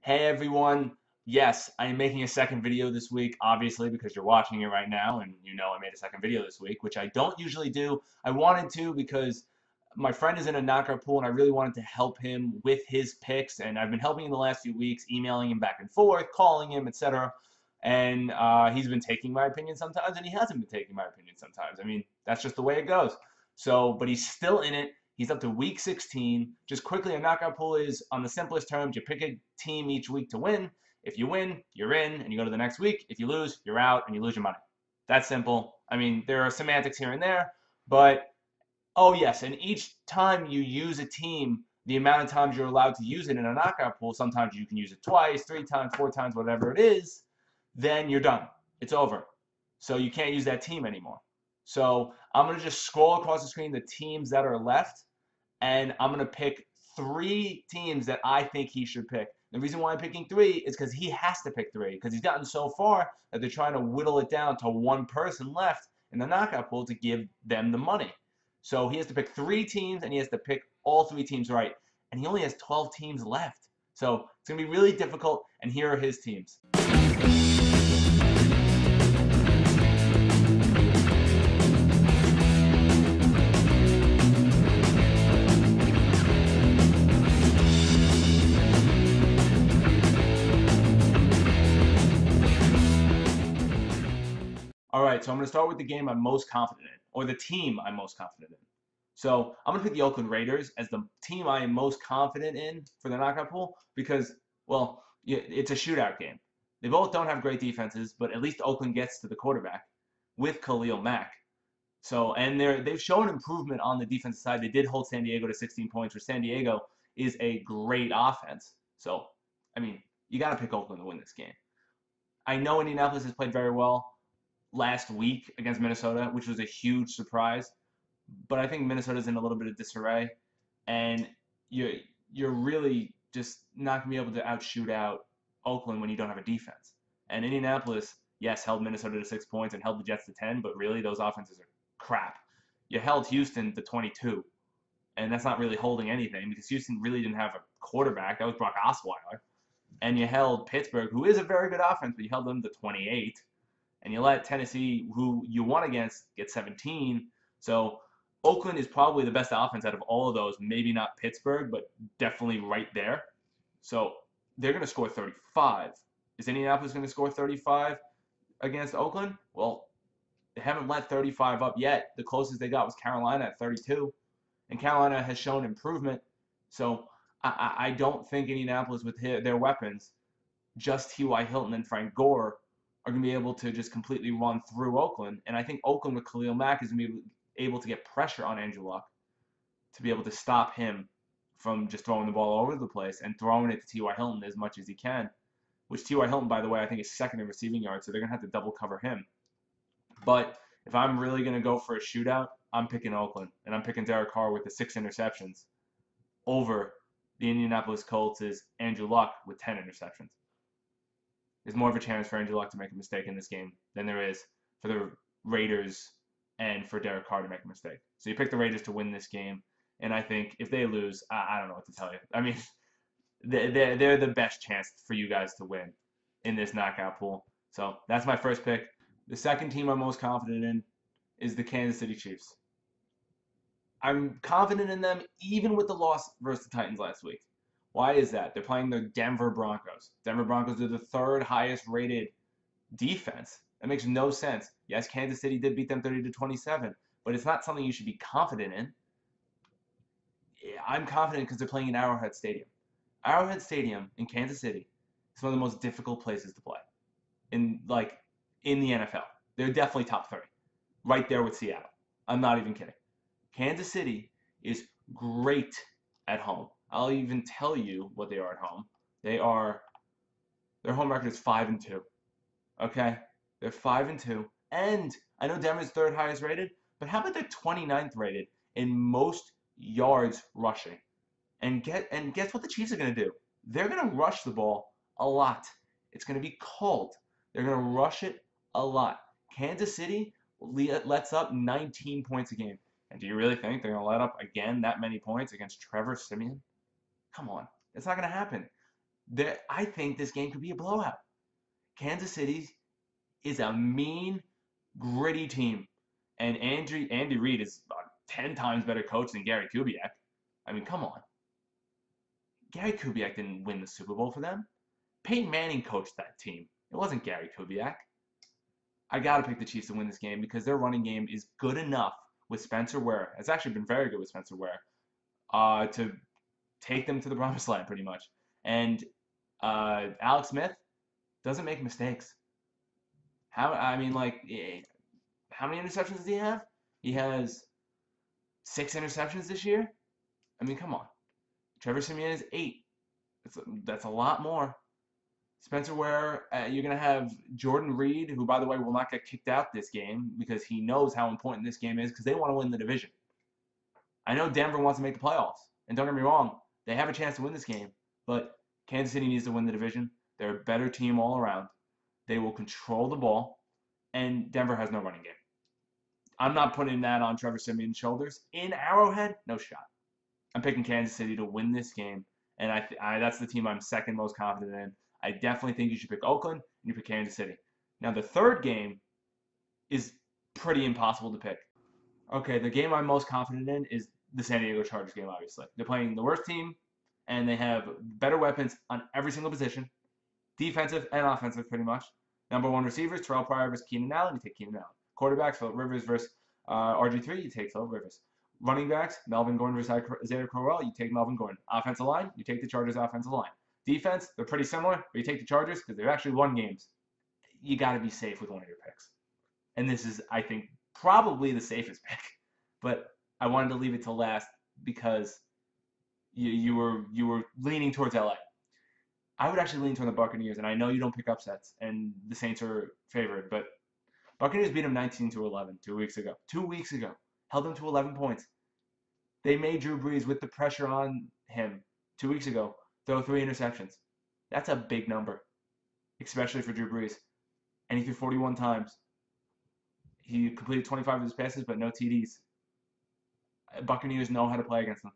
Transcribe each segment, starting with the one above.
Hey everyone. Yes, I am making a second video this week, obviously, because you're watching it right now, and you know I made a second video this week, which I don't usually do. I wanted to because my friend is in a knockout pool, and I really wanted to help him with his picks, and I've been helping him the last few weeks, emailing him back and forth, calling him, etc. And he's been taking my opinion sometimes, and he hasn't been taking my opinion sometimes. I mean, that's just the way it goes. So, but he's still in it. He's up to week 16. Just quickly, a knockout pool is, on the simplest terms, you pick a team each week to win. If you win, you're in, and you go to the next week. If you lose, you're out, and you lose your money. That's simple. I mean, there are semantics here and there, but, oh yes, and each time you use a team, the amount of times you're allowed to use it in a knockout pool, sometimes you can use it twice, 3 times, 4 times, whatever it is, then you're done. It's over. So you can't use that team anymore. So I'm going to just scroll across the screen the teams that are left, and I'm going to pick 3 teams that I think he should pick. The reason why I'm picking 3 is because he has to pick 3, because he's gotten so far that they're trying to whittle it down to 1 person left in the knockout pool to give them the money. So he has to pick 3 teams, and he has to pick all 3 teams right. And he only has 12 teams left. So it's going to be really difficult, and here are his teams. All right, so I'm going to start with the game I'm most confident in, or the team I'm most confident in. So I'm going to pick the Oakland Raiders as the team I am most confident in for the knockout pool because, well, it's a shootout game. They both don't have great defenses, but at least Oakland gets to the quarterback with Khalil Mack. So, and they've shown improvement on the defensive side. They did hold San Diego to 16 points, which San Diego is a great offense. So, I mean, you got to pick Oakland to win this game. I know Indianapolis has played very well last week against Minnesota, which was a huge surprise. But I think Minnesota's in a little bit of disarray, and you're really just not gonna be able to outshoot out Oakland when you don't have a defense. And Indianapolis, yes, held Minnesota to 6 points and held the Jets to 10, but really those offenses are crap. You held Houston to 22, and that's not really holding anything because Houston really didn't have a quarterback. That was Brock Osweiler. And you held Pittsburgh, who is a very good offense, but you held them to 28. And you let Tennessee, who you won against, get 17. So Oakland is probably the best offense out of all of those. Maybe not Pittsburgh, but definitely right there. So they're going to score 35. Is Indianapolis going to score 35 against Oakland? Well, they haven't let 35 up yet. The closest they got was Carolina at 32. And Carolina has shown improvement. So I don't think Indianapolis, with their weapons, just T.Y. Hilton and Frank Gore, are going to be able to just completely run through Oakland. And I think Oakland with Khalil Mack is going to be able to get pressure on Andrew Luck to be able to stop him from just throwing the ball all over the place and throwing it to T.Y. Hilton as much as he can, which T.Y. Hilton, by the way, I think is second in receiving yards, so they're going to have to double cover him. But if I'm really going to go for a shootout, I'm picking Oakland, and I'm picking Derek Carr with the 6 interceptions over the Indianapolis Colts' Andrew Luck with 10 interceptions. There's more of a chance for Andrew Luck to make a mistake in this game than there is for the Raiders and for Derek Carr to make a mistake. So you pick the Raiders to win this game, and I think if they lose, I don't know what to tell you. I mean, they're the best chance for you guys to win in this knockout pool. So that's my first pick. The second team I'm most confident in is the Kansas City Chiefs. I'm confident in them even with the loss versus the Titans last week. Why is that? They're playing the Denver Broncos. Denver Broncos are the 3rd highest rated defense. That makes no sense. Yes, Kansas City did beat them 30-27, but it's not something you should be confident in. I'm confident because they're playing in Arrowhead Stadium. Arrowhead Stadium in Kansas City is one of the most difficult places to play in the NFL. They're definitely top 30, right there with Seattle. I'm not even kidding. Kansas City is great at home. I'll even tell you what they are at home. Their home record is 5-2. Okay? They're 5-2. And I know Denver's 3rd highest rated, but how about they're 29th rated in most yards rushing? And guess what the Chiefs are going to do? They're going to rush the ball a lot. It's going to be cold. They're going to rush it a lot. Kansas City lets up 19 points a game. And do you really think they're going to let up again that many points against Trevor Siemian? Come on. It's not going to happen. I think this game could be a blowout. Kansas City is a mean, gritty team, and Andy Reid is a 10 times better coach than Gary Kubiak. I mean, come on. Gary Kubiak didn't win the Super Bowl for them. Peyton Manning coached that team. It wasn't Gary Kubiak. I got to pick the Chiefs to win this game because their running game is good enough with Spencer Ware. It's actually been very good with Spencer Ware to take them to the promised land pretty much. And Alex Smith doesn't make mistakes. I mean, like, how many interceptions does he have? He has 6 interceptions this year. I mean, come on. Trevor Siemian is 8. That's a lot more. Spencer Ware, you're going to have Jordan Reed, who, by the way, will not get kicked out this game because he knows how important this game is because they want to win the division. I know Denver wants to make the playoffs. And don't get me wrong, they have a chance to win this game. But Kansas City needs to win the division. They're a better team all around. They will control the ball. And Denver has no running game. I'm not putting that on Trevor Siemian's shoulders. In Arrowhead, no shot. I'm picking Kansas City to win this game. And that's the team I'm second most confident in. I definitely think you should pick Oakland and you pick Kansas City. Now, the third game is pretty impossible to pick. Okay, the game I'm most confident in is the San Diego Chargers game, obviously. They're playing the worst team, and they have better weapons on every single position, defensive and offensive, pretty much. Number 1 receivers, Terrell Pryor versus Keenan Allen, you take Keenan Allen. Quarterbacks, Philip Rivers versus RG3, you take Philip Rivers. Running backs, Melvin Gordon versus Isaiah Crowell, you take Melvin Gordon. Offensive line, you take the Chargers offensive line. Defense, they're pretty similar, but you take the Chargers because they've actually won games. You got to be safe with one of your picks. And this is, I think, probably the safest pick. But I wanted to leave it to last because you were leaning towards LA. I would actually lean toward the Buccaneers, and I know you don't pick upsets, and the Saints are favored, but Buccaneers beat them 19-11 2 weeks ago. 2 weeks ago. Held them to 11 points. They made Drew Brees, with the pressure on him 2 weeks ago, throw 3 interceptions. That's a big number, especially for Drew Brees. And he threw 41 times. He completed 25 of his passes, but no TDs. Buccaneers know how to play against them.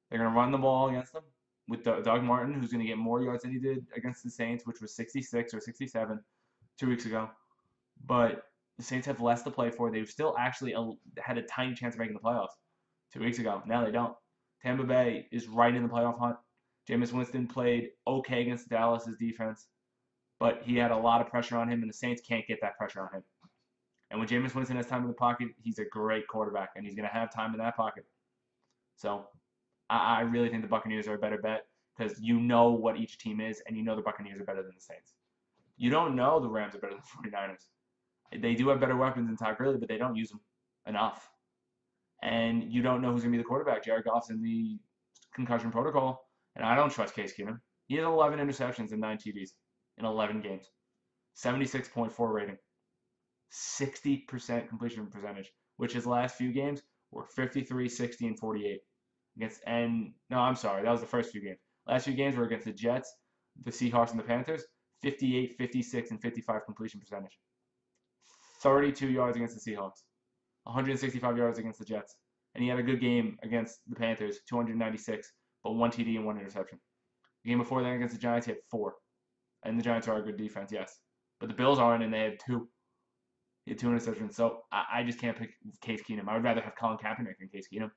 They're going to run the ball against them with Doug Martin, who's going to get more yards than he did against the Saints, which was 66 or 67 2 weeks ago. But the Saints have less to play for. They've still actually had a tiny chance of making the playoffs 2 weeks ago. Now they don't. Tampa Bay is right in the playoff hunt. Jameis Winston played okay against Dallas' defense, but he had a lot of pressure on him, and the Saints can't get that pressure on him. And when Jameis Winston has time in the pocket, he's a great quarterback, and he's going to have time in that pocket. So I really think the Buccaneers are a better bet because you know what each team is, and you know the Buccaneers are better than the Saints. You don't know the Rams are better than the 49ers. They do have better weapons than Todd Gurley, but they don't use them enough. And you don't know who's going to be the quarterback. Jared Goff's in the concussion protocol, and I don't trust Case Keenum. He has 11 interceptions and 9 TDs in 11 games. 76.4 rating. 60% completion percentage, which his last few games were 53, 60, and 48. I'm sorry, that was the first few games. Last few games were against the Jets, the Seahawks, and the Panthers. 58, 56, and 55 completion percentage. 32 yards against the Seahawks. 165 yards against the Jets. And he had a good game against the Panthers, 296, but 1 TD and 1 interception. The game before that against the Giants, he had 4. And the Giants are a good defense, yes. But the Bills aren't, and they had 2. He had 2 interceptions. So I just can't pick Case Keenum. I would rather have Colin Kaepernick than Case Keenum.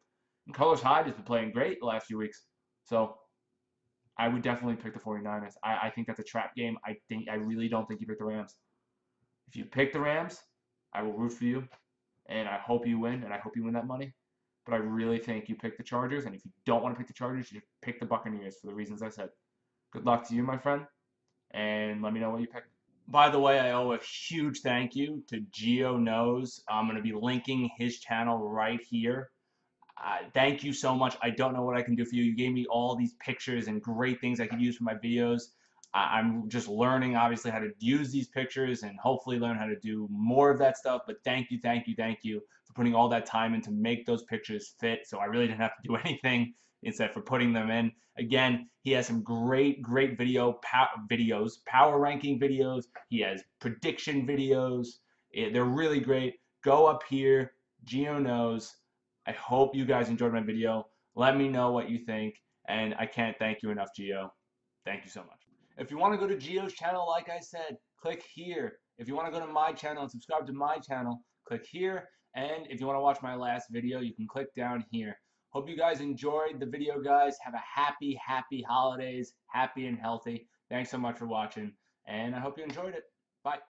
And Carlos Hyde has been playing great the last few weeks. So I would definitely pick the 49ers. I think that's a trap game. I really don't think you pick the Rams. If you pick the Rams, I will root for you. And I hope you win, and I hope you win that money. But I really think you pick the Chargers. And if you don't want to pick the Chargers, you pick the Buccaneers for the reasons I said. Good luck to you, my friend. And let me know what you pick. By the way, I owe a huge thank you to Gio Knows. I'm going to be linking his channel right here. Thank you so much. I don't know what I can do for you. You gave me all these pictures and great things I could use for my videos. I'm just learning, obviously, how to use these pictures and hopefully learn how to do more of that stuff. But thank you for putting all that time in to make those pictures fit. So I really didn't have to do anything except for putting them in. Again, he has some great videos, power ranking videos. He has prediction videos. They're really great. Go up here. Gio Knows. I hope you guys enjoyed my video. Let me know what you think. And I can't thank you enough, Gio. Thank you so much. If you want to go to Gio's channel, like I said, click here. If you want to go to my channel and subscribe to my channel, click here. And if you want to watch my last video, you can click down here. Hope you guys enjoyed the video, guys. Have a happy, happy holidays, happy and healthy. Thanks so much for watching, and I hope you enjoyed it. Bye.